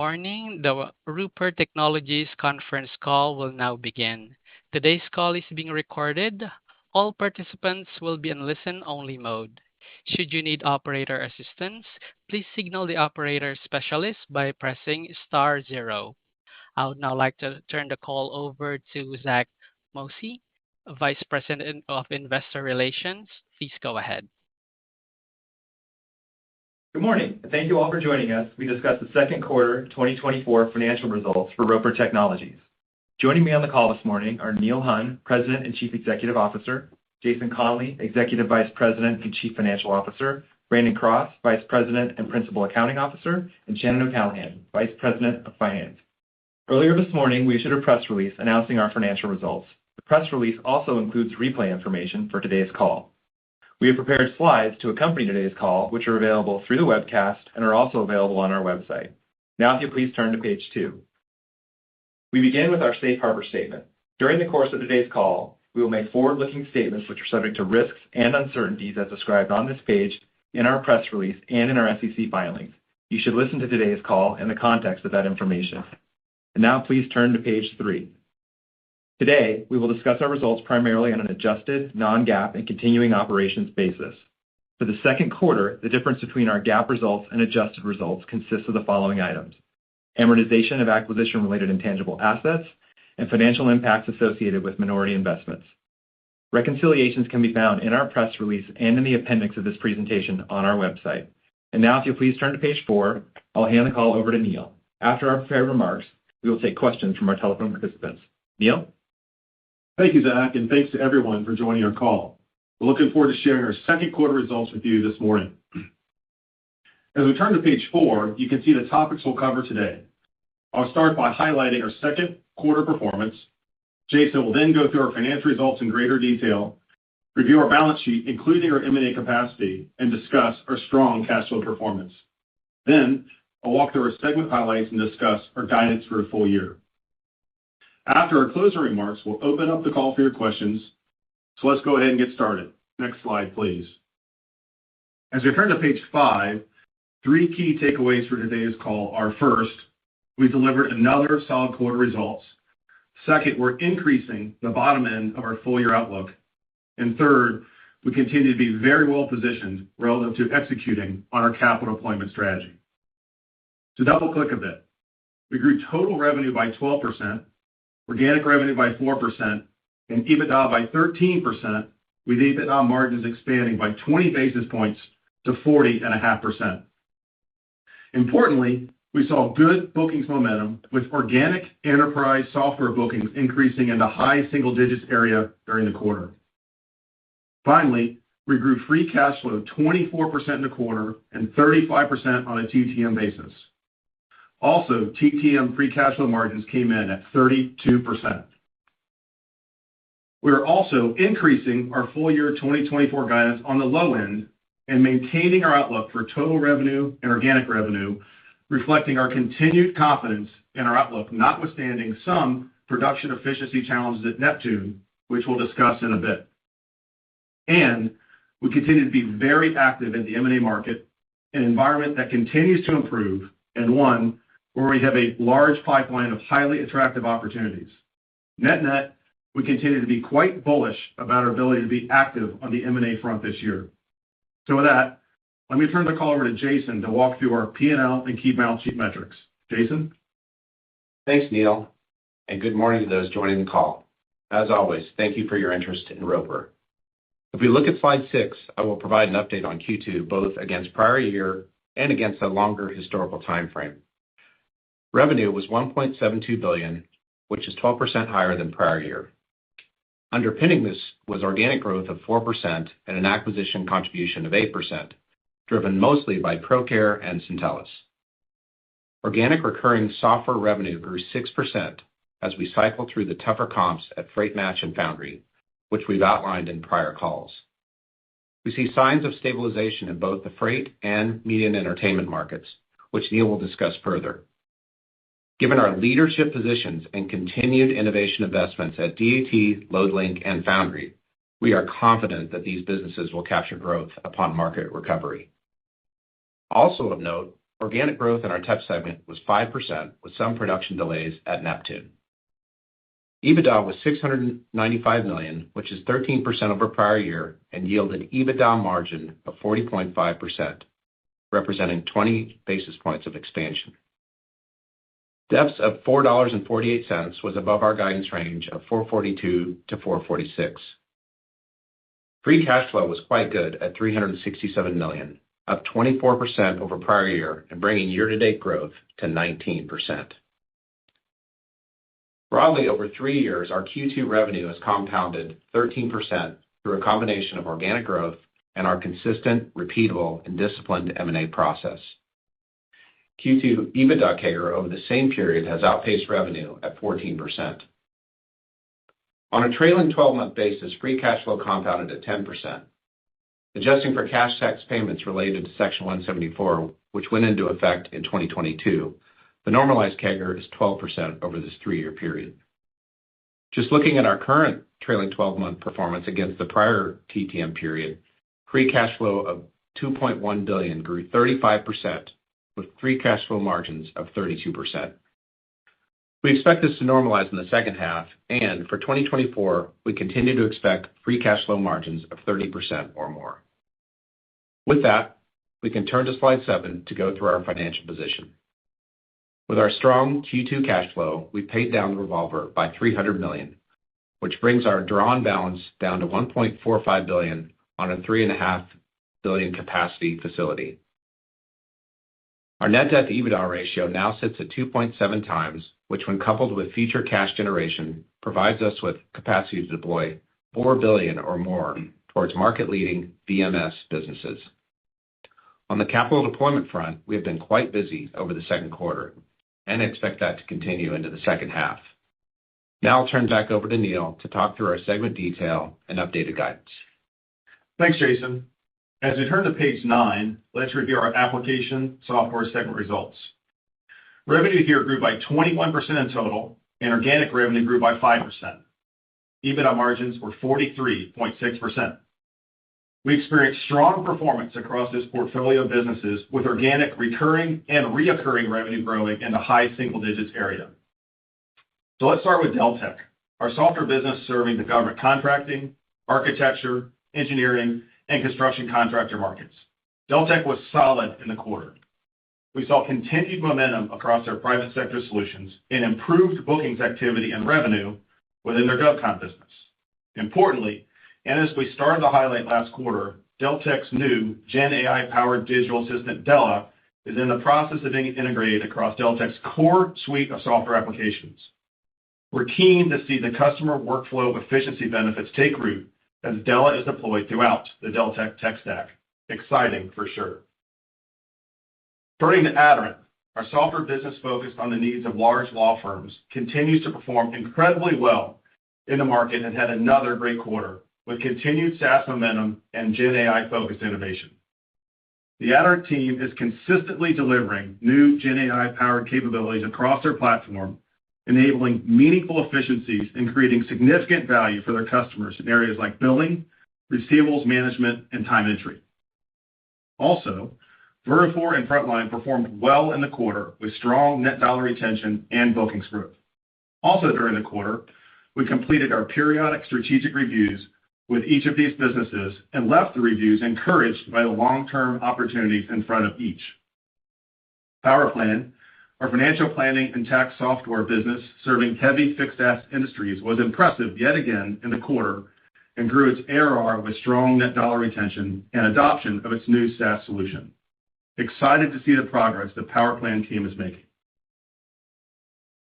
Morning. The Rupert Technologies conference call will now begin. Today's call is being recorded. All participants will be in listen-only mode. Should you need operator assistance, please signal the operator specialist by pressing star zero. I would now like to turn the call over to Zach Mosey, Vice President of Investor Relations. Please go ahead. Good morning, and thank you all for joining us. We discuss the second quarter 2024 financial results for Roper Technologies. Joining me on the call this morning are Neil Hunn, President and Chief Executive Officer, Jason Conley, Executive Vice President and Chief Financial Officer, Brandon Cross, Vice President and Principal Accounting Officer, and Shannon O'Callaghan, Vice President of Finance. Earlier this morning, we issued a press release announcing our financial results. The press release also includes replay information for today's call. We have prepared slides to accompany today's call, which are available through the webcast and are also available on our website. Now, if you please turn to page 2. We begin with our safe harbor statement. During the course of today's call, we will make forward-looking statements which are subject to risks and uncertainties as described on this page, in our press release, and in our SEC filings. You should listen to today's call in the context of that information. And now, please turn to page 3. Today, we will discuss our results primarily on an adjusted, non-GAAP, and continuing operations basis. For the second quarter, the difference between our GAAP results and adjusted results consists of the following items: amortization of acquisition-related intangible assets and financial impacts associated with minority investments. Reconciliations can be found in our press release and in the appendix of this presentation on our website. And now, if you'll please turn to page 4, I'll hand the call over to Neil. After our prepared remarks, we will take questions from our telephone participants. Neil? Thank you, Zach, and thanks to everyone for joining our call. We're looking forward to sharing our second quarter results with you this morning. As we turn to page 4, you can see the topics we'll cover today. I'll start by highlighting our second quarter performance. Jason will then go through our financial results in greater detail, review our balance sheet, including our M&A capacity, and discuss our strong cash flow performance. Then, I'll walk through our segment highlights and discuss our guidance for the full year. After our closing remarks, we'll open up the call for your questions. So let's go ahead and get started. Next slide, please. As we turn to page 5, 3 key takeaways for today's call are: first, we delivered another solid quarter results. Second, we're increasing the bottom end of our full-year outlook. And third, we continue to be very well positioned relative to executing on our capital deployment strategy. To double-click a bit, we grew total revenue by 12%, organic revenue by 4%, and EBITDA by 13%, with EBITDA margins expanding by 20 basis points to 40.5%. Importantly, we saw good bookings momentum, with organic enterprise software bookings increasing in the high single digits area during the quarter. Finally, we grew free cash flow 24% in the quarter and 35% on a TTM basis. Also, TTM free cash flow margins came in at 32%. We are also increasing our full-year 2024 guidance on the low end and maintaining our outlook for total revenue and organic revenue, reflecting our continued confidence in our outlook, notwithstanding some production efficiency challenges at Neptune, which we'll discuss in a bit. And we continue to be very active in the M&A market, an environment that continues to improve, and one where we have a large pipeline of highly attractive opportunities. Net-net, we continue to be quite bullish about our ability to be active on the M&A front this year. So with that, let me turn the call over to Jason to walk through our P&L and key balance sheet metrics. Jason? Thanks, Neil, and good morning to those joining the call. As always, thank you for your interest in Roper. If we look at slide 6, I will provide an update on Q2, both against prior year and against a longer historical time frame. Revenue was $1.72 billion, which is 12% higher than prior year. Underpinning this was organic growth of 4% and an acquisition contribution of 8%, driven mostly by Procare and Syntellis. Organic recurring software revenue grew 6% as we cycle through the tougher comps at Freight Match and Foundry, which we've outlined in prior calls. We see signs of stabilization in both the freight and media and entertainment markets, which Neil will discuss further. Given our leadership positions and continued innovation investments at DAT, LoadLink, and Foundry, we are confident that these businesses will capture growth upon market recovery. Also of note, organic growth in our TEP segment was 5%, with some production delays at Neptune. EBITDA was $695 million, which is 13% over prior year, and yielded EBITDA margin of 40.5%, representing 20 basis points of expansion. DEPS of $4.48 was above our guidance range of $4.42 to $4.46. Free cash flow was quite good at $367 million, up 24% over prior year and bringing year-to-date growth to 19%. Broadly, over 3 years, our Q2 revenue has compounded 13% through a combination of organic growth and our consistent, repeatable, and disciplined M&A process. Q2 EBITDA CAGR over the same period has outpaced revenue at 14%. On a trailing 12-month basis, free cash flow compounded at 10%. Adjusting for cash tax payments related to Section 174, which went into effect in 2022, the normalized CAGR is 12% over this 3-year period. Just looking at our current trailing 12-month performance against the prior TTM period, free cash flow of $2.1 billion grew 35%, with free cash flow margins of 32%. We expect this to normalize in the second half, and for 2024, we continue to expect free cash flow margins of 30% or more. With that, we can turn to slide 7 to go through our financial position. With our strong Q2 cash flow, we paid down the revolver by $300 million, which brings our drawn balance down to $1.45 billion on a $3.5 billion capacity facility. Our net debt to EBITDA ratio now sits at 2.7 times, which, when coupled with future cash generation, provides us with capacity to deploy $4 billion or more towards market-leading VMS businesses. On the capital deployment front, we have been quite busy over the second quarter and expect that to continue into the second half. Now I'll turn back over to Neil to talk through our segment detail and updated guidance. Thanks, Jason. As we turn to page 9, let's review our application software segment results. Revenue here grew by 21% in total, and organic revenue grew by 5%. EBITDA margins were 43.6%. We experienced strong performance across this portfolio of businesses, with organic, recurring, and reoccurring revenue growing in the high single digits area. So let's start with Deltek, our software business serving the government contracting, architecture, engineering, and construction contractor markets. Deltek was solid in the quarter. We saw continued momentum across our private sector solutions and improved bookings activity and revenue within their GovCon business. Importantly, and as we started to highlight last quarter, Deltek's new Gen AI-powered digital assistant, Della, is in the process of being integrated across Deltek's core suite of software applications. We're keen to see the customer workflow efficiency benefits take root as Della is deployed throughout the Deltek tech stack. Exciting for sure. Turning to Aderant, our software business focused on the needs of large law firms continues to perform incredibly well in the market and had another great quarter with continued SaaS momentum and Gen AI-focused innovation. The Aderant team is consistently delivering new Gen AI-powered capabilities across their platform, enabling meaningful efficiencies and creating significant value for their customers in areas like billing, receivables management, and time entry. Also, Vertafore and Frontline performed well in the quarter with strong net dollar retention and bookings growth. Also during the quarter, we completed our periodic strategic reviews with each of these businesses and left the reviews encouraged by the long-term opportunities in front of each. PowerPlan, our financial planning and tax software business serving heavy fixed asset industries, was impressive yet again in the quarter and grew its ARR with strong net dollar retention and adoption of its new SaaS solution. Excited to see the progress the PowerPlan team is making.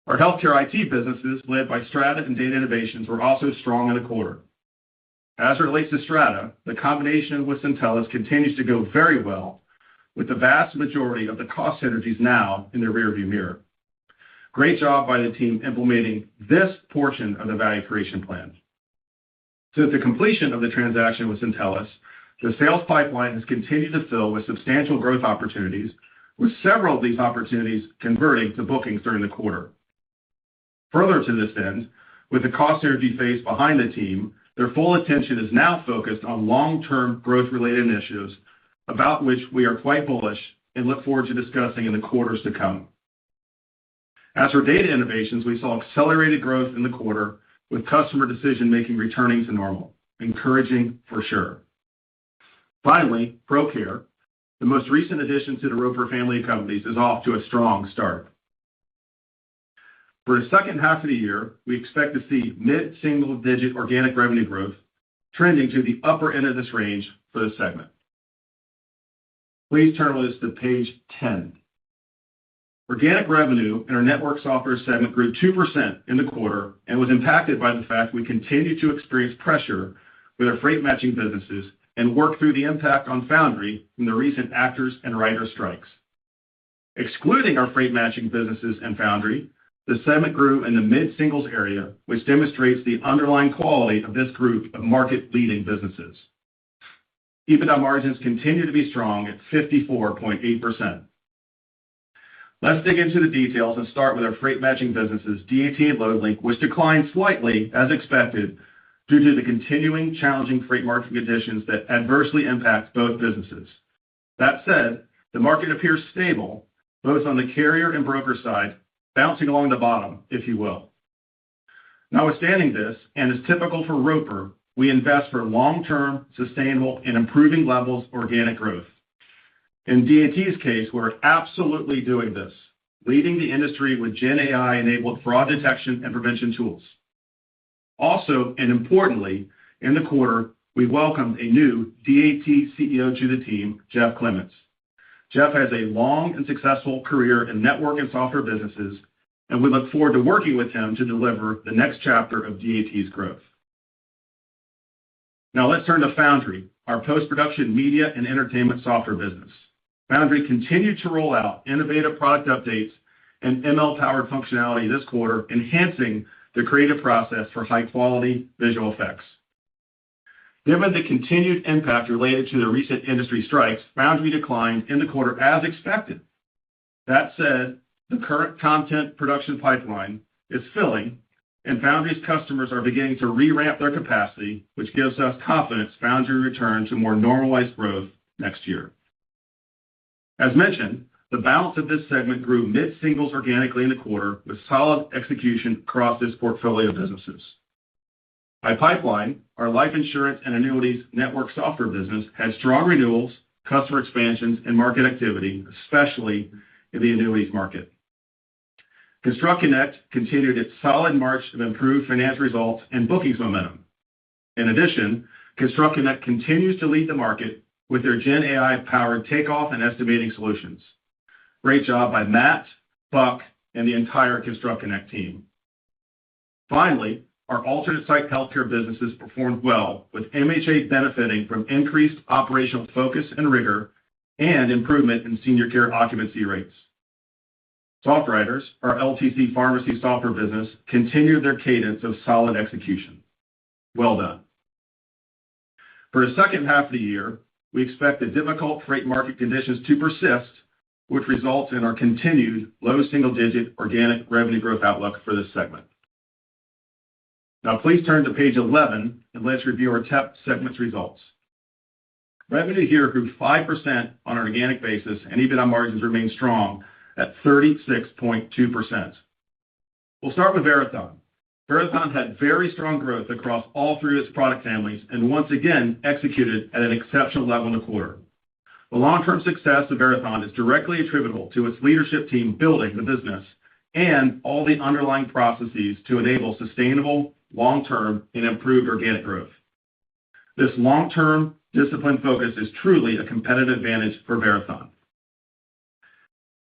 Our healthcare IT businesses, led by Strata and Data Innovations, were also strong in the quarter. As it relates to Strata, the combination with Syntellis continues to go very well, with the vast majority of the cost synergies now in the rearview mirror. Great job by the team implementing this portion of the value creation plan. Since the completion of the transaction with Syntellis, the sales pipeline has continued to fill with substantial growth opportunities, with several of these opportunities converting to bookings during the quarter. Further to this end, with the cost synergy phase behind the team, their full attention is now focused on long-term growth-related initiatives, about which we are quite bullish and look forward to discussing in the quarters to come. As for data innovations, we saw accelerated growth in the quarter with customer decision-making returning to normal, encouraging for sure. Finally, ProCare, the most recent addition to the Roper family of companies, is off to a strong start. For the second half of the year, we expect to see mid-single-digit organic revenue growth trending to the upper end of this range for the segment. Please turn with us to page 10. Organic revenue in our network software segment grew 2% in the quarter and was impacted by the fact we continue to experience pressure with our freight matching businesses and work through the impact on Foundry from the recent actors and writers strikes. Excluding our freight matching businesses and Foundry, the segment grew in the mid-singles area, which demonstrates the underlying quality of this group of market-leading businesses. EBITDA margins continue to be strong at 54.8%. Let's dig into the details and start with our freight matching businesses, DAT and LoadLink, which declined slightly as expected due to the continuing challenging freight market conditions that adversely impact both businesses. That said, the market appears stable, both on the carrier and broker side, bouncing along the bottom, if you will. Notwithstanding this, and as typical for Roper, we invest for long-term, sustainable, and improving levels of organic growth. In DAT's case, we're absolutely doing this, leading the industry with Gen AI-enabled fraud detection and prevention tools. Also, and importantly, in the quarter, we welcomed a new DAT CEO to the team, Jeff Clements. Jeff has a long and successful career in network and software businesses, and we look forward to working with him to deliver the next chapter of DAT's growth. Now let's turn to Foundry, our post-production media and entertainment software business. Foundry continued to roll out innovative product updates and ML-powered functionality this quarter, enhancing the creative process for high-quality visual effects. Given the continued impact related to the recent industry strikes, Foundry declined in the quarter as expected. That said, the current content production pipeline is filling, and Foundry's customers are beginning to re-ramp their capacity, which gives us confidence Foundry will return to more normalized growth next year. As mentioned, the balance of this segment grew mid-singles organically in the quarter with solid execution across this portfolio of businesses. By pipeline, our life insurance and annuities network software business had strong renewals, customer expansions, and market activity, especially in the annuities market. ConstructConnect continued its solid march of improved financial results and bookings momentum. In addition, ConstructConnect continues to lead the market with their Gen AI-powered takeoff and estimating solutions. Great job by Matt, Buck, and the entire ConstructConnect team. Finally, our alternate site healthcare businesses performed well, with MHA benefiting from increased operational focus and rigor and improvement in senior care occupancy rates. SoftWriters, our LTC pharmacy software business, continued their cadence of solid execution. Well done. For the second half of the year, we expect the difficult freight market conditions to persist, which results in our continued low single-digit organic revenue growth outlook for this segment. Now please turn to page 11 and let's review our TEP segment's results. Revenue here grew 5% on an organic basis, and EBITDA margins remain strong at 36.2%. We'll start with Verathon. Verathon had very strong growth across all three of its product families and once again executed at an exceptional level in the quarter. The long-term success of Verathon is directly attributable to its leadership team building the business and all the underlying processes to enable sustainable, long-term, and improved organic growth. This long-term, disciplined focus is truly a competitive advantage for Verathon.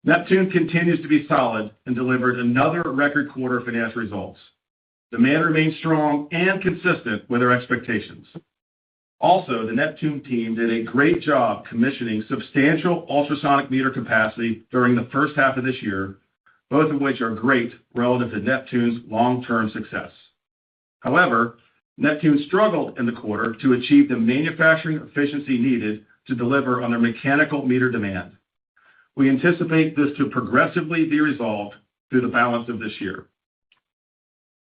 Neptune continues to be solid and delivered another record quarter of financial results. Demand remains strong and consistent with our expectations. Also, the Neptune team did a great job commissioning substantial ultrasonic meter capacity during the first half of this year, both of which are great relative to Neptune's long-term success. However, Neptune struggled in the quarter to achieve the manufacturing efficiency needed to deliver on their mechanical meter demand. We anticipate this to progressively be resolved through the balance of this year.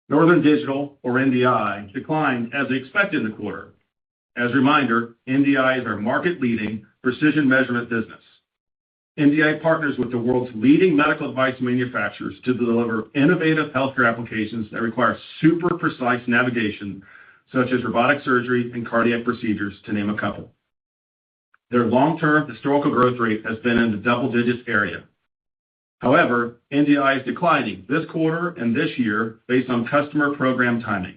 Northern Digital, or NDI, declined as expected in the quarter. As a reminder, NDI is our market-leading precision measurement business. NDI partners with the world's leading medical device manufacturers to deliver innovative healthcare applications that require super precise navigation, such as robotic surgery and cardiac procedures, to name a couple. Their long-term historical growth rate has been in the double digits area. However, NDI is declining this quarter and this year based on customer program timing.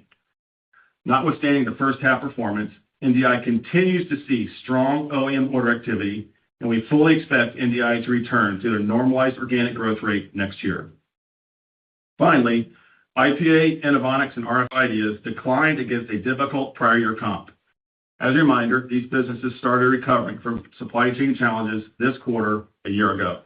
Notwithstanding the first half performance, NDI continues to see strong OEM order activity, and we fully expect NDI to return to their normalized organic growth rate next year. Finally, IPA, Inovonics, and RF Ideas declined against a difficult prior year comp. As a reminder, these businesses started recovering from supply chain challenges this quarter a year ago.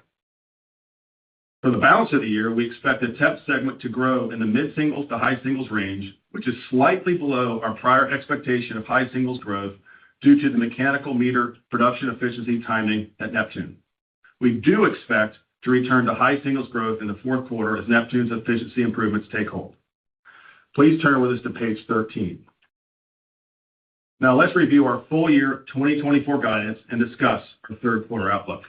For the balance of the year, we expect the TEP segment to grow in the mid-singles to high singles range, which is slightly below our prior expectation of high singles growth due to the mechanical meter production efficiency timing at Neptune. We do expect to return to high singles growth in the fourth quarter as Neptune's efficiency improvements take hold. Please turn with us to page 13. Now let's review our full year 2024 guidance and discuss our third quarter outlook.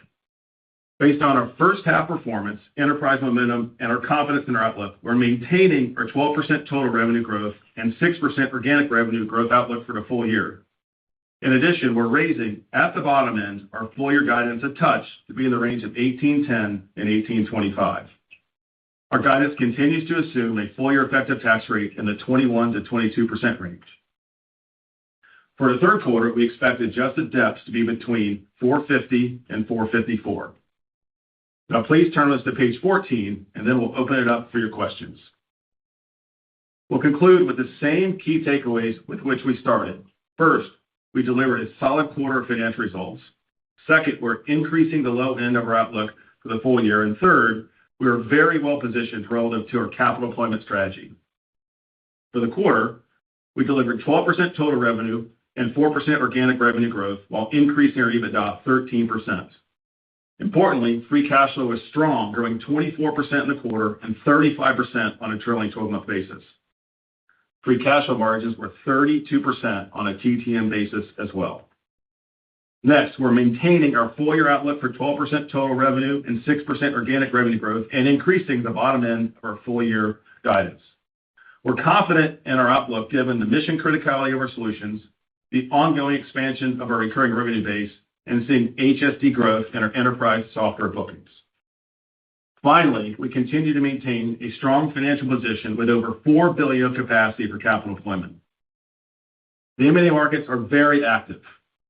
Based on our first half performance, enterprise momentum, and our confidence in our outlook, we're maintaining our 12% total revenue growth and 6% organic revenue growth outlook for the full year. In addition, we're raising at the bottom end our full year guidance a touch to be in the range of 18.10 and 18.25. Our guidance continues to assume a full year effective tax rate in the 21 to 22% range. For the third quarter, we expect adjusted DEPS to be between 450 and 454. Now please turn us to page 14, and then we'll open it up for your questions. We'll conclude with the same key takeaways with which we started. First, we delivered a solid quarter of financial results. Second, we're increasing the low end of our outlook for the full year. And third, we are very well positioned relative to our capital deployment strategy. For the quarter, we delivered 12% total revenue and 4% organic revenue growth while increasing our EBITDA 13%. Importantly, free cash flow is strong, growing 24% in the quarter and 35% on a trailing 12-month basis. Free cash flow margins were 32% on a TTM basis as well. Next, we're maintaining our full year outlook for 12% total revenue and 6% organic revenue growth and increasing the bottom end of our full year guidance. We're confident in our outlook given the mission criticality of our solutions, the ongoing expansion of our recurring revenue base, and seeing HSD growth in our enterprise software bookings. Finally, we continue to maintain a strong financial position with over $4 billion of capacity for capital deployment. The M&A markets are very active.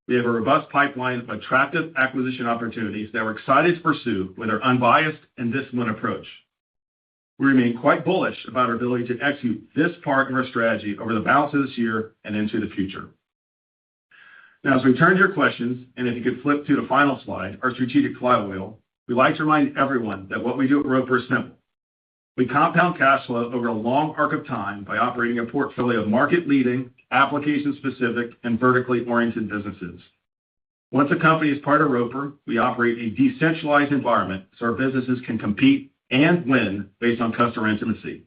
We have a robust pipeline of attractive acquisition opportunities that we're excited to pursue with our unbiased and disciplined approach. We remain quite bullish about our ability to execute this part of our strategy over the balance of this year and into the future. Now, as we turn to your questions, and if you could flip to the final slide, our strategic flywheel, we'd like to remind everyone that what we do at Roper is simple. We compound cash flow over a long arc of time by operating a portfolio of market-leading, application-specific, and vertically oriented businesses. Once a company is part of Roper, we operate a decentralized environment so our businesses can compete and win based on customer intimacy.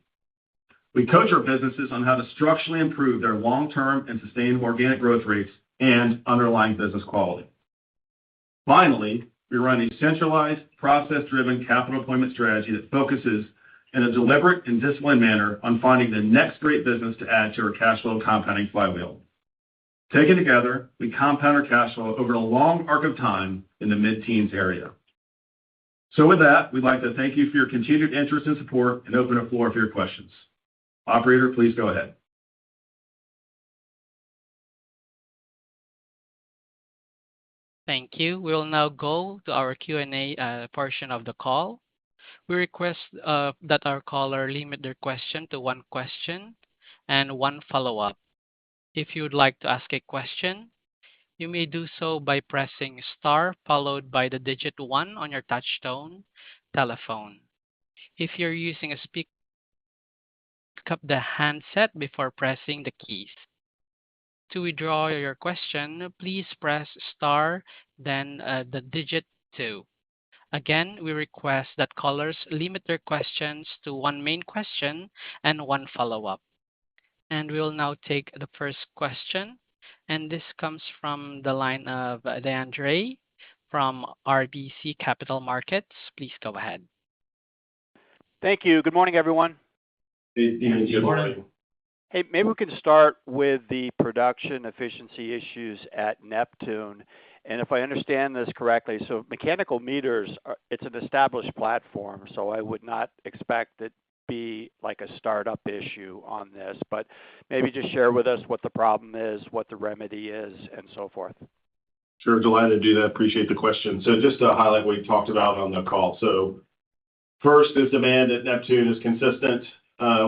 We coach our businesses on how to structurally improve their long-term and sustainable organic growth rates and underlying business quality. Finally, we run a centralized, process-driven capital deployment strategy that focuses in a deliberate and disciplined manner on finding the next great business to add to our cash flow compounding flywheel. Taken together, we compound our cash flow over a long arc of time in the mid-teens area. So with that, we'd like to thank you for your continued interest and support and open the floor for your questions. Operator, please go ahead. Thank you. We will now go to our Q&A portion of the call. We request that our caller limit their question to one question and one follow-up. If you would like to ask a question, you may do so by pressing star followed by the digit 1 on your touchtone telephone. If you're using a speaker, pick up the handset before pressing the keys. To withdraw your question, please press star, then the digit 2. Again, we request that callers limit their questions to one main question and one follow-up. And we will now take the first question. And this comes from the line of DeAndre from RBC Capital Markets. Please go ahead. Thank you. Good morning, everyone. Hey, Dean, good morning. Hey, maybe we can start with the production efficiency issues at Neptune. And if I understand this correctly, so mechanical meters, it's an established platform, so I would not expect it to be like a startup issue on this. But maybe just share with us what the problem is, what the remedy is, and so forth. Sure, delighted to do that. Appreciate the question. So just to highlight what we talked about on the call. So first is demand at Neptune is consistent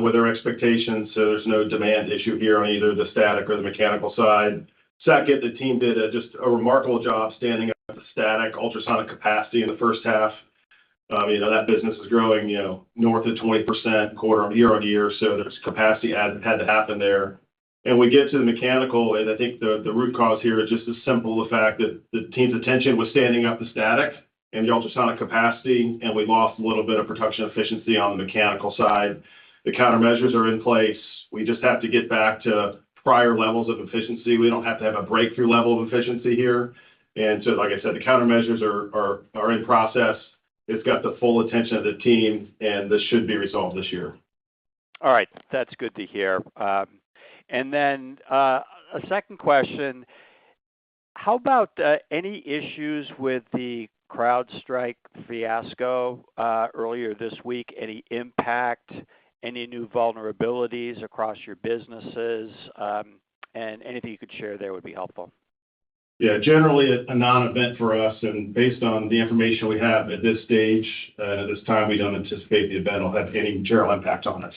with our expectations, so there's no demand issue here on either the static or the mechanical side. Second, the team did just a remarkable job standing up the static ultrasonic capacity in the first half. That business is growing, north of 20% year on year, so there's capacity had to happen there. And we get to the mechanical, and I think the root cause here is just as simple the fact that the team's attention was standing up the static and the ultrasonic capacity, and we lost a little bit of production efficiency on the mechanical side. The countermeasures are in place. We just have to get back to prior levels of efficiency. We don't have to have a breakthrough level of efficiency here. And so, like I said, the countermeasures are in process. It's got the full attention of the team, and this should be resolved this year. All right, that's good to hear. And then a second question, how about any issues with the CrowdStrike fiasco earlier this week? Any impact, any new vulnerabilities across your businesses, and anything you could share there would be helpful. Yeah, generally a non-event for us, and based on the information we have at this stage, at this time, we don't anticipate the event will have any material impact on us.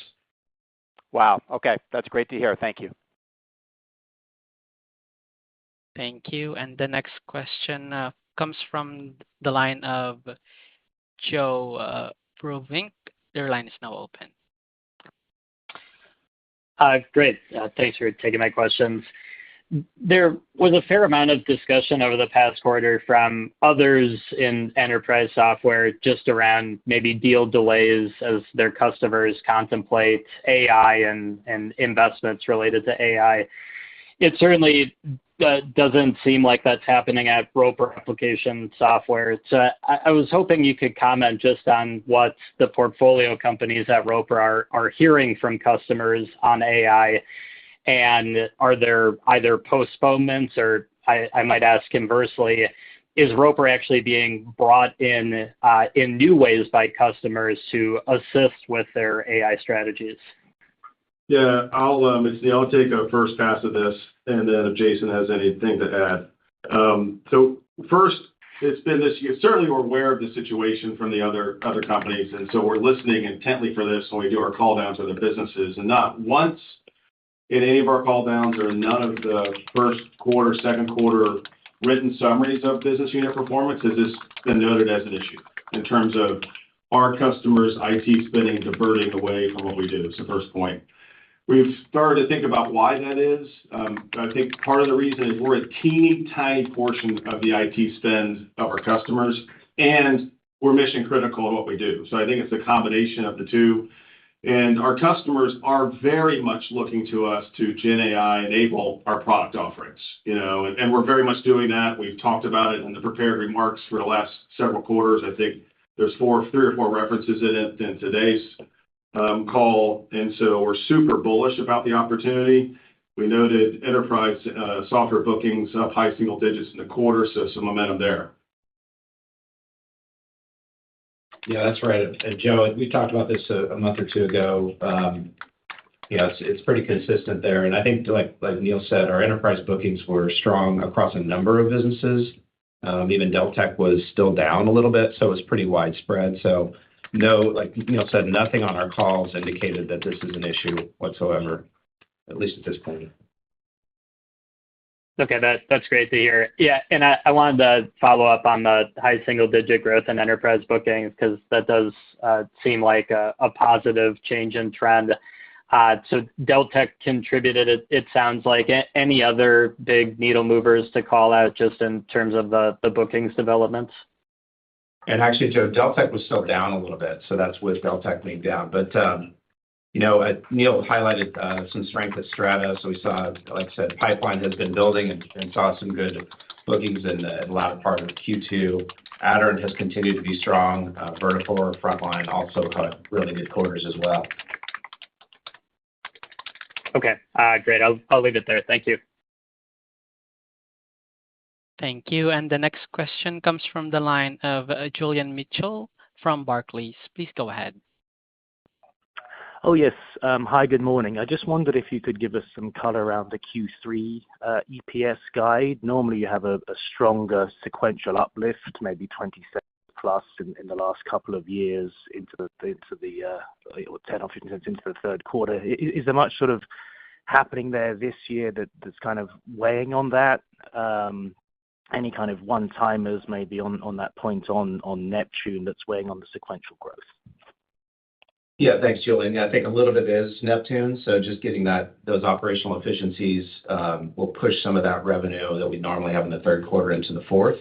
Wow, okay, that's great to hear. Thank you. Thank you. And the next question comes from the line of Joe Vruwink. Your line is now open. Great. Thanks for taking my questions. There was a fair amount of discussion over the past quarter from others in enterprise software just around maybe deal delays as their customers contemplate AI and investments related to AI. It certainly doesn't seem like that's happening at Roper Application Software. So I was hoping you could comment just on what the portfolio companies at Roper are hearing from customers on AI, and are there either postponements or I might ask conversely, is Roper actually being brought in new ways by customers to assist with their AI strategies? Yeah, it's Neil. I'll take a first pass at this, and then if Jason has anything to add. So first, it's been this year. Certainly, we're aware of the situation from the other companies, and so we're listening intently for this when we do our call downs with the businesses. And not once in any of our call downs or none of the first quarter, second quarter written summaries of business unit performance has this been noted as an issue in terms of our customers' IT spending diverting away from what we do. It's the first point. We've started to think about why that is. I think part of the reason is we're a teeny tiny portion of the IT spend of our customers, and we're mission critical in what we do. So I think it's a combination of the two. And our customers are very much looking to us to Gen AI enable our product offerings, and we're very much doing that. We've talked about it in the prepared remarks for the last several quarters. I think there's 3 or 4 references in it in today's call, and so we're super bullish about the opportunity. We noted enterprise software bookings up high single digits in the quarter, so some momentum there. Yeah, that's right. And Joe, we talked about this a month or two ago. It's pretty consistent there, and I think like Neil said, our enterprise bookings were strong across a number of businesses. Even Deltek was still down a little bit, so it was pretty widespread. So no, like Neil said, nothing on our calls indicated that this is an issue whatsoever, at least at this point. Okay, that's great to hear. Yeah, and I wanted to follow up on the high single-digit growth in enterprise bookings because that does seem like a positive change in trend. So Deltek contributed, it sounds like. Any other big needle movers to call out just in terms of the bookings developments? And actually, Joe, Deltek was still down a little bit, so that's with Deltek being down. But Neil highlighted some strength at Strata. So we saw, like I said, pipeline has been building and saw some good bookings in the latter part of Q2. Aderant has continued to be strong. Vertafore, Frontline also had really good quarters as well. Okay, great. I'll leave it there. Thank you. Thank you. And the next question comes from the line of Julian Mitchell from Barclays. Please go ahead. Oh, yes. Hi, good morning. I just wondered if you could give us some color around the Q3 EPS guide. Normally, you have a stronger sequential uplift, maybe 27 plus in the last couple of years into the 10 or 15 cents into the third quarter. Is there much sort of happening there this year that's kind of weighing on that? Any kind of one-timers maybe on that point on Neptune that's weighing on the sequential growth? Yeah, thanks, Julian. Yeah, I think a little bit is Neptune. So just getting those operational efficiencies will push some of that revenue that we normally have in the third quarter into the fourth.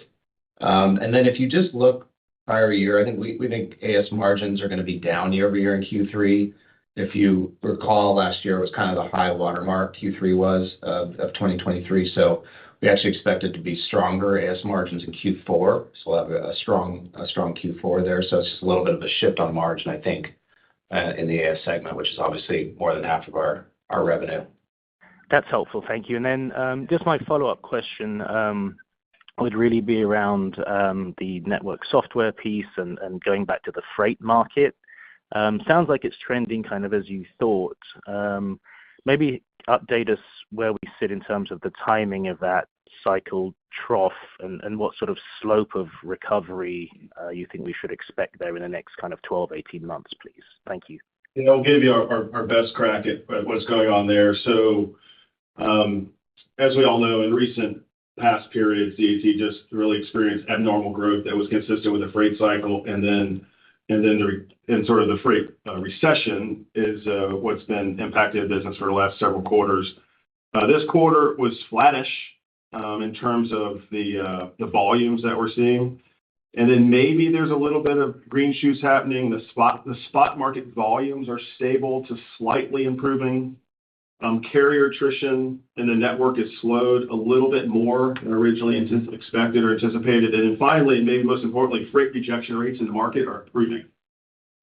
And then if you just look prior year, I think we think AS margins are going to be down year over year in Q3. If you recall, last year was kind of the high watermark Q3 was of 2023. So we actually expect it to be stronger AS margins in Q4. So we'll have a strong Q4 there. So it's just a little bit of a shift on margin, I think, in the AS segment, which is obviously more than half of our revenue. That's helpful. Thank you. And then just my follow-up question would really be around the network software piece and going back to the freight market. Sounds like it's trending kind of as you thought. Maybe update us where we sit in terms of the timing of that cycle trough and what sort of slope of recovery you think we should expect there in the next kind of 12, 18 months, please. Thank you. I'll give you our best crack at what's going on there. So as we all know, in recent past periods, DAT just really experienced abnormal growth that was consistent with the freight cycle. And then sort of the freight recession is what's been impacted business for the last several quarters. This quarter was flattish in terms of the volumes that we're seeing. And then maybe there's a little bit of green shoots happening. The spot market volumes are stable to slightly improving. Carrier attrition in the network is slowed a little bit more than originally expected or anticipated. And then finally, maybe most importantly, freight rejection rates in the market are improving.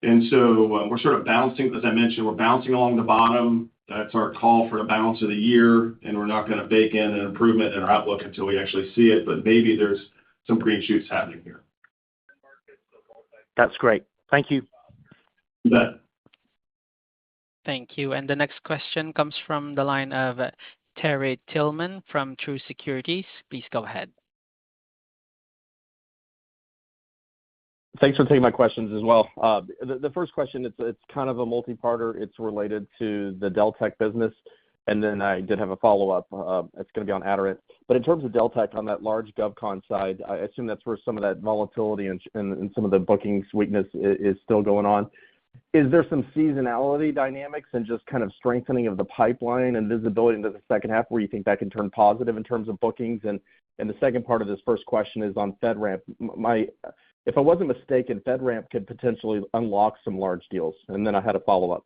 And so we're sort of bouncing, as I mentioned, we're bouncing along the bottom. That's our call for the balance of the year. And we're not going to bake in an improvement in our outlook until we actually see it. But maybe there's some green shoots happening here. That's great. Thank you. You bet. Thank you. And the next question comes from the line of Terry Tillman from Truist Securities. Please go ahead. Thanks for taking my questions as well. The first question, it's kind of a multi-parter. It's related to the Deltek business. And then I did have a follow-up. It's going to be on Aderant. But in terms of Deltek on that large GovCon side, I assume that's where some of that volatility and some of the bookings weakness is still going on. Is there some seasonality dynamics and just kind of strengthening of the pipeline and visibility into the second half where you think that can turn positive in terms of bookings? And the second part of this first question is on FedRAMP. If I wasn't mistaken, FedRAMP could potentially unlock some large deals. And then I had a follow-up.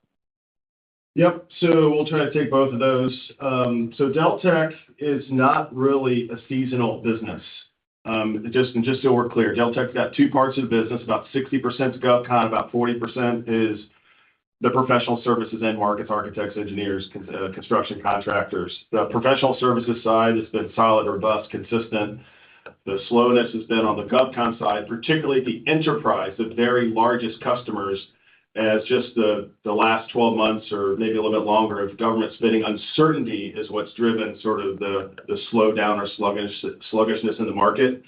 Yep. So we'll try to take both of those. So Deltek is not really a seasonal business. Just so we're clear, Deltek's got two parts of the business. About 60% is GovCon, about 40% is the professional services end markets, architects, engineers, construction contractors. The professional services side has been solid, robust, consistent. The slowness has been on the GovCon side, particularly the enterprise, the very largest customers, as just the last 12 months or maybe a little bit longer of government spending uncertainty is what's driven sort of the slowdown or sluggishness in the market.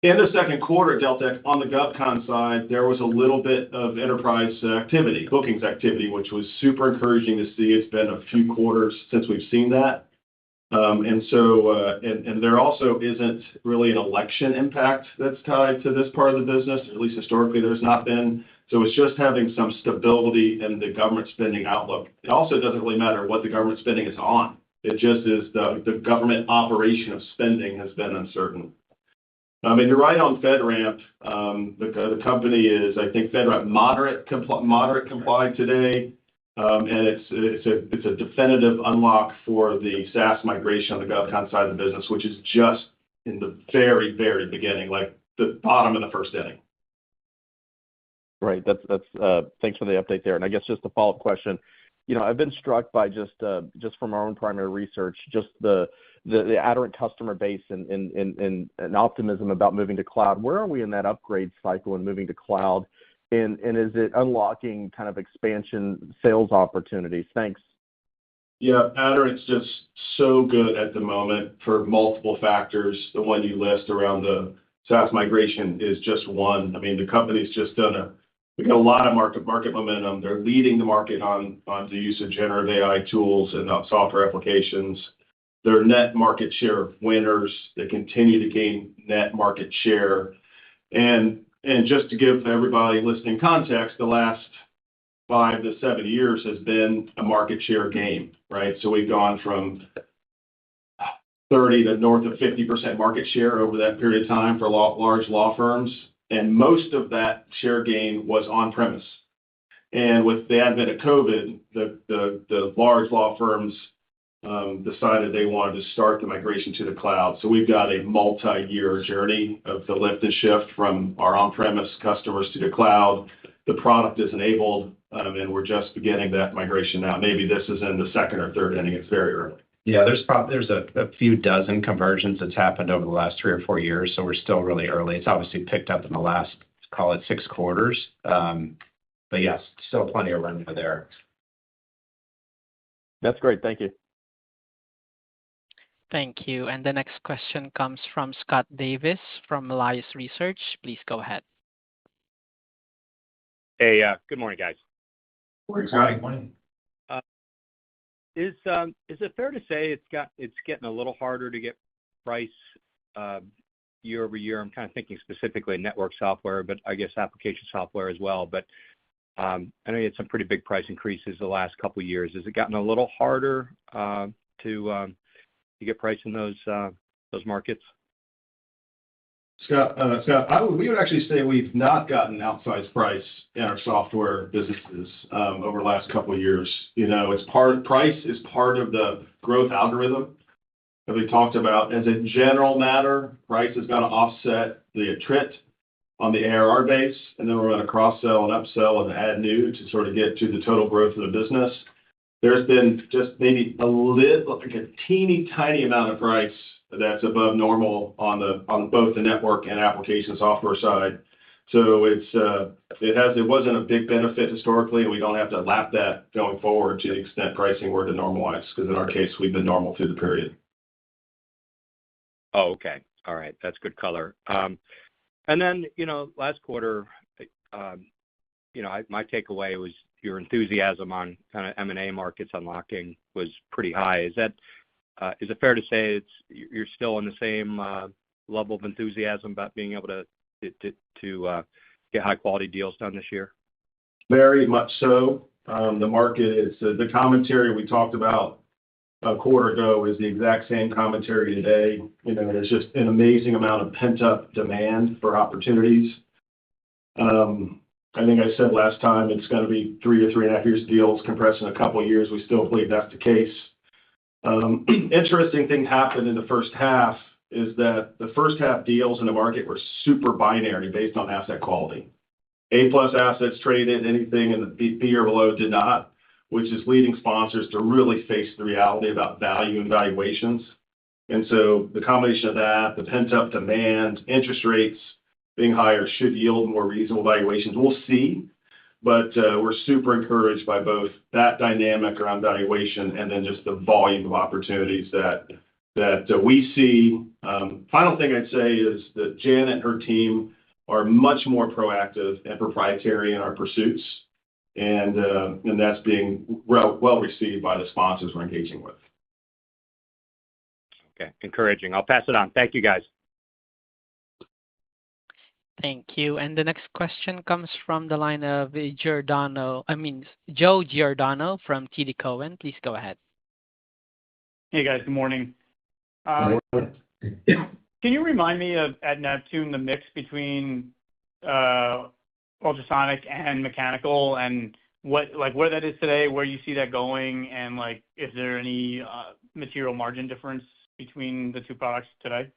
In the second quarter, Deltek, on the GovCon side, there was a little bit of enterprise activity, bookings activity, which was super encouraging to see. It's been a few quarters since we've seen that. And there also isn't really an election impact that's tied to this part of the business. At least historically, there's not been. So it's just having some stability in the government spending outlook. It also doesn't really matter what the government spending is on. It just is the government operation of spending has been uncertain. And you're right on FedRAMP. The company is, I think, FedRAMP moderate complied today. and it's a definitive unlock for the SaaS migration on the GovCon side of the business, which is just in the very, very beginning, like the bottom of the first inning. Right. That's thanks for the update there. And I guess just a follow-up question. I've been struck by just from our own primary research, just the Aderant customer base and optimism about moving to cloud. Where are we in that upgrade cycle and moving to cloud? And is it unlocking kind of expansion sales opportunities? Thanks. Yeah, Aderant's just so good at the moment for multiple factors. The one you list around the SaaS migration is just one. I mean, the company's just we got a lot of market momentum. They're leading the market on the use of generative AI tools and software applications. They're net market share winners. They continue to gain net market share. And just to give everybody listening context, the last 5 to 7 years has been a market share game, right? So we've gone from 30 to north of 50% market share over that period of time for large law firms. And most of that share gain was on premise. And with the advent of COVID, the large law firms decided they wanted to start the migration to the cloud. So we've got a multi-year journey of the lift and shift from our on-premise customers to the cloud. The product is enabled, and we're just beginning that migration now. Maybe this is in the second or third inning. It's very early. Yeah, there's a few dozen conversions that's happened over the last 3 or 4 years, so we're still really early. It's obviously picked up in the last, call it 6 quarters. But yes, still plenty of runway there. That's great. Thank you. Thank you. And the next question comes from Scott Davis from Melius Research. Please go ahead. Hey, good morning, guys. Good morning. Is it fair to say it's getting a little harder to get price year over year? I'm kind of thinking specifically network software, but I guess application software as well. But I know you had some pretty big price increases the last couple of years. Has it gotten a little harder to get price in those markets? Scott, we would actually say we've not gotten outsized price in our software businesses over the last couple of years. Price is part of the growth algorithm that we talked about. As a general matter, price is going to offset the attrit on the ARR base, and then we're going to cross-sell and upsell and add new to sort of get to the total growth of the business. There's been just maybe like a teeny tiny amount of price that's above normal on both the network and application software side. So it wasn't a big benefit historically, and we don't have to lap that going forward to the extent pricing were to normalize, because in our case, we've been normal through the period. Oh, okay. All right. That's good color. And then, last quarter, my takeaway was your enthusiasm on kind of M&A markets unlocking was pretty high. Is it fair to say you're still on the same level of enthusiasm about being able to get high quality deals done this year? Very much so. The market is the commentary we talked about a quarter ago is the exact same commentary today. There's just an amazing amount of pent-up demand for opportunities. I think I said last time it's going to be 3 to 3.5 years deals compressed in a couple of years. We still believe that's the case. Interesting thing happened in the first half is that the first half deals in the market were super binary based on asset quality. A-plus assets traded, anything in the B or below did not, which is leading sponsors to really face the reality about value and valuations. And so the combination of that, the pent-up demand, interest rates being higher should yield more reasonable valuations. We'll see, but we're super encouraged by both that dynamic around valuation and then just the volume of opportunities that we see. Final thing I'd say is that Janet and her team are much more proactive and proprietary in our pursuits, and that's being well received by the sponsors we're engaging with. Okay, encouraging. I'll pass it on. Thank you, guys. Thank you. And the next question comes from the line of Joe Giordano from TD Cowen. Please go ahead. Hey, guys. Good morning. Can you remind me of, at Neptune, the mix between ultrasonic and mechanical, and where that is today, where you see that going, and is there any material margin difference between the two products today?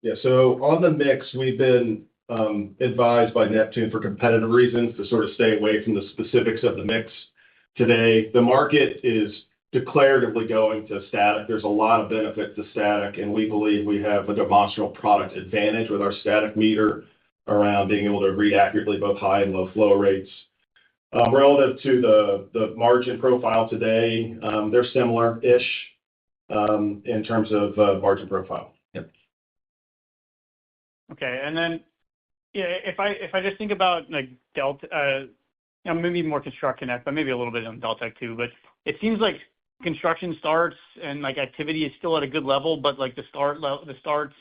Yeah. So on the mix, we've been advised by Neptune for competitive reasons to sort of stay away from the specifics of the mix today. The market is declaratively going to static. There's a lot of benefit to static, and we believe we have a demonstrable product advantage with our static meter around being able to read accurately both high and low flow rates. Relative to the margin profile today, they're similar-ish in terms of margin profile. Yep. Okay. And then, yeah, if I just think about Deltek, maybe more ConstructConnect, but maybe a little bit on Deltek too. But it seems like construction starts and activity is still at a good level, but the starts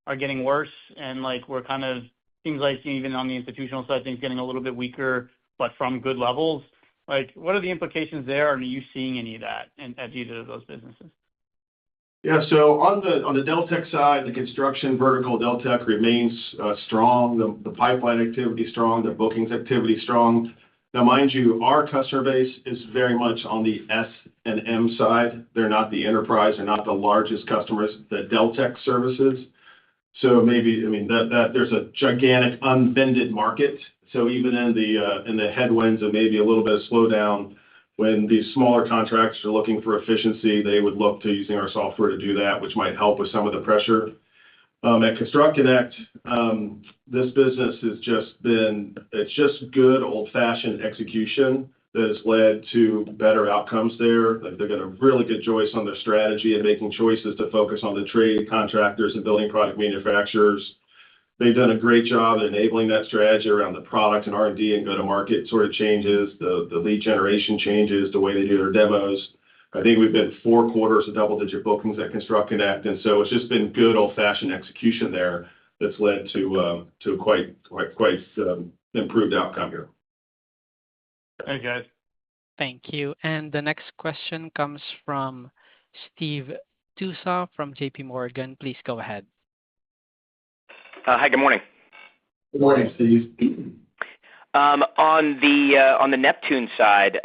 are getting worse, and we're kind of seems like even on the institutional side, things getting a little bit weaker, but from good levels. What are the implications there? And are you seeing any of that at either of those businesses? Yeah. So on the Deltek side, the construction vertical Deltek remains strong. The pipeline activity is strong. The bookings activity is strong. Now, mind you, our customer base is very much on the S&M side. They're not the enterprise. They're not the largest customers that Deltek services. So maybe, I mean, that there's a gigantic unvended market. So even in the headwinds and maybe a little bit of slowdown, when these smaller contractors are looking for efficiency, they would look to using our software to do that, which might help with some of the pressure. At ConstructConnect, this business has it's just good old-fashioned execution that has led to better outcomes there. They've got a really good choice on their strategy and making choices to focus on the trade contractors and building product manufacturers. They've done a great job at enabling that strategy around the product and R&D and go-to-market sort of changes, the lead generation changes, the way they do their demos. I think we've been 4 quarters of double-digit bookings at ConstructConnect, and so it's just been good old-fashioned execution there that's led to quite improved outcome here. Thanks, guys. Thank you. And the next question comes from Steve Tusa from J.P. Morgan. Please go ahead. Hi, good morning. Good morning, Steve. On the Neptune side,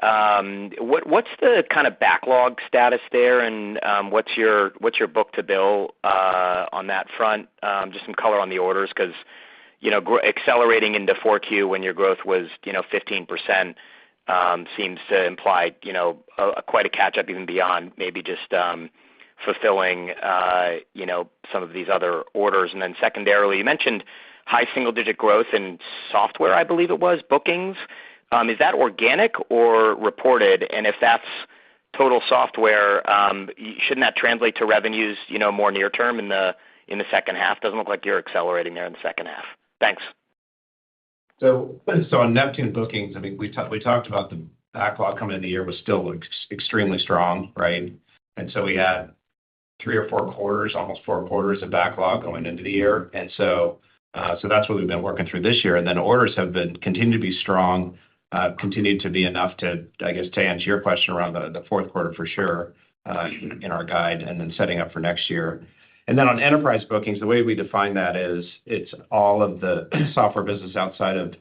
what's the kind of backlog status there, and what's your book-to-bill on that front? Just some color on the orders, because accelerating into 4Q when your growth was 15% seems to imply quite a catch-up even beyond maybe just fulfilling some of these other orders. And then secondarily, you mentioned high single-digit growth in software, I believe it was, bookings. Is that organic or reported? And if that's total software, shouldn't that translate to revenues more near term in the second half? Doesn't look like you're accelerating there in the second half. Thanks. So on Neptune bookings, I mean, we talked about the backlog coming in the year was still extremely strong, right? And so we had 3 or 4 quarters, almost 4 quarters of backlog going into the year. And so that's what we've been working through this year. And then orders have continued to be strong, continued to be enough to, I guess, to answer your question around the fourth quarter for sure in our guide, and then setting up for next year. And then on enterprise bookings, the way we define that is it's all of the software business outside of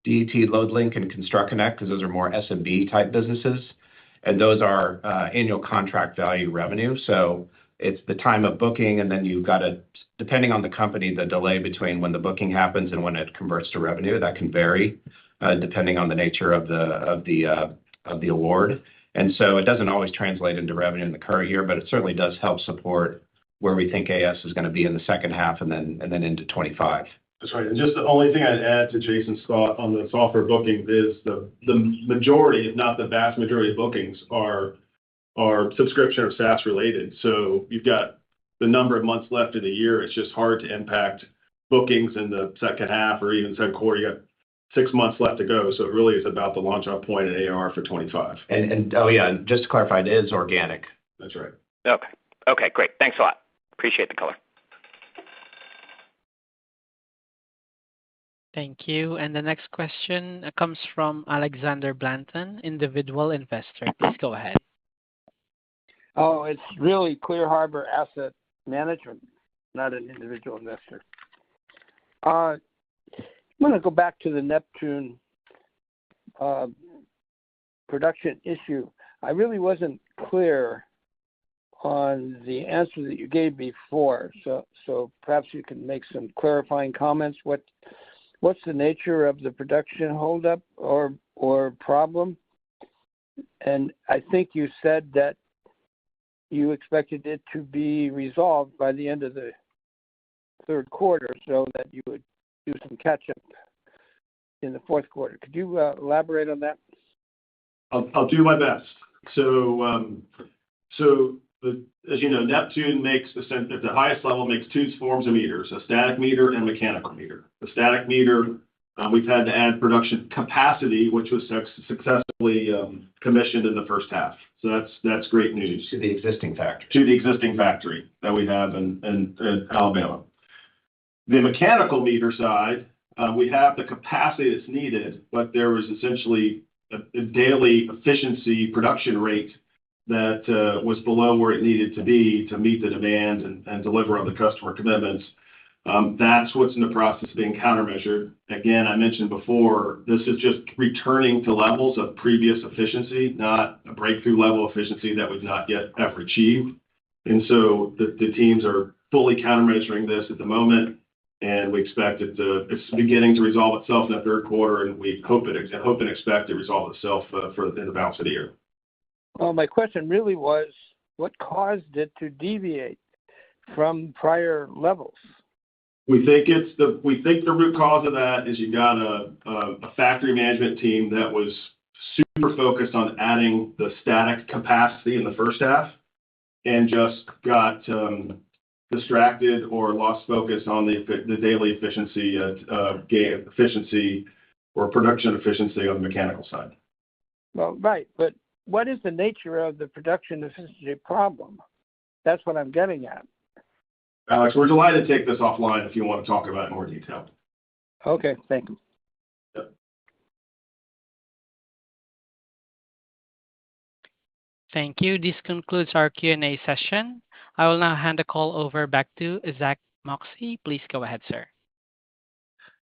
DET, LoadLink, and ConstructConnect, because those are more SMB type businesses. And those are annual contract value revenue. So it's the time of booking, and then you've got to, depending on the company, the delay between when the booking happens and when it converts to revenue, that can vary depending on the nature of the award. And so it doesn't always translate into revenue in the current year, but it certainly does help support where we think AS is going to be in the second half and then into 25. That's right. And just the only thing I'd add to Jason's thought on the software bookings is the majority, if not the vast majority of bookings, are subscription or SaaS related. So you've got the number of months left in the year. It's just hard to impact bookings in the second half or even second quarter. You got 6 months left to go. So it really is about the launch off point in AR for 25. And oh yeah, and just to clarify, it is organic. That's right. Okay, great. Thanks a lot. Appreciate the color. Thank you. And the next question comes from Alexander Blanton, individual investor. Please go ahead. Oh, it's really Clear Harbor Asset Management, not an individual investor. I'm going to go back to the Neptune production issue. I really wasn't clear on the answer that you gave before, so perhaps you can make some clarifying comments. What's the nature of the production holdup or problem? And I think you said that you expected it to be resolved by the end of the third quarter, so that you would do some catch-up in the fourth quarter. Could you elaborate on that? I'll do my best. As you know, Neptune makes at the highest level makes two forms of meters: a static meter and a mechanical meter. The static meter, we've had to add production capacity, which was successfully commissioned in the first half. So that's great news. To the existing factory. To the existing factory that we have in Alabama. The mechanical meter side, we have the capacity that's needed, but there was essentially a daily efficiency production rate that was below where it needed to be to meet the demand and deliver on the customer commitments. That's what's in the process of being countermeasured. Again, I mentioned before, this is just returning to levels of previous efficiency, not a breakthrough level efficiency that we've not yet ever achieved. And so the teams are fully countermeasuring this at the moment, and we expect it's beginning to resolve itself in the third quarter, and we hope and expect to resolve itself in the balance of the year. Well, my question really was, what caused it to deviate from prior levels? We think the root cause of that is you got a factory management team that was super focused on adding the static capacity in the first half and just got distracted or lost focus on the daily efficiency or production efficiency on the mechanical side. Well, right, but what is the nature of the production efficiency problem? That's what I'm getting at. Alex, we're delighted to take this offline if you want to talk about it in more detail. Okay, thank you. Yep. Thank you. This concludes our Q&A session. I will now hand the call over back to Zach Moxey. Please go ahead, sir.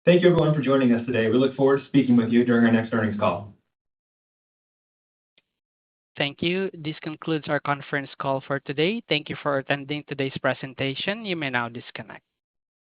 Thank you, everyone, for joining us today. We look forward to speaking with you during our next earnings call. Thank you. This concludes our conference call for today. Thank you for attending today's presentation. You may now disconnect.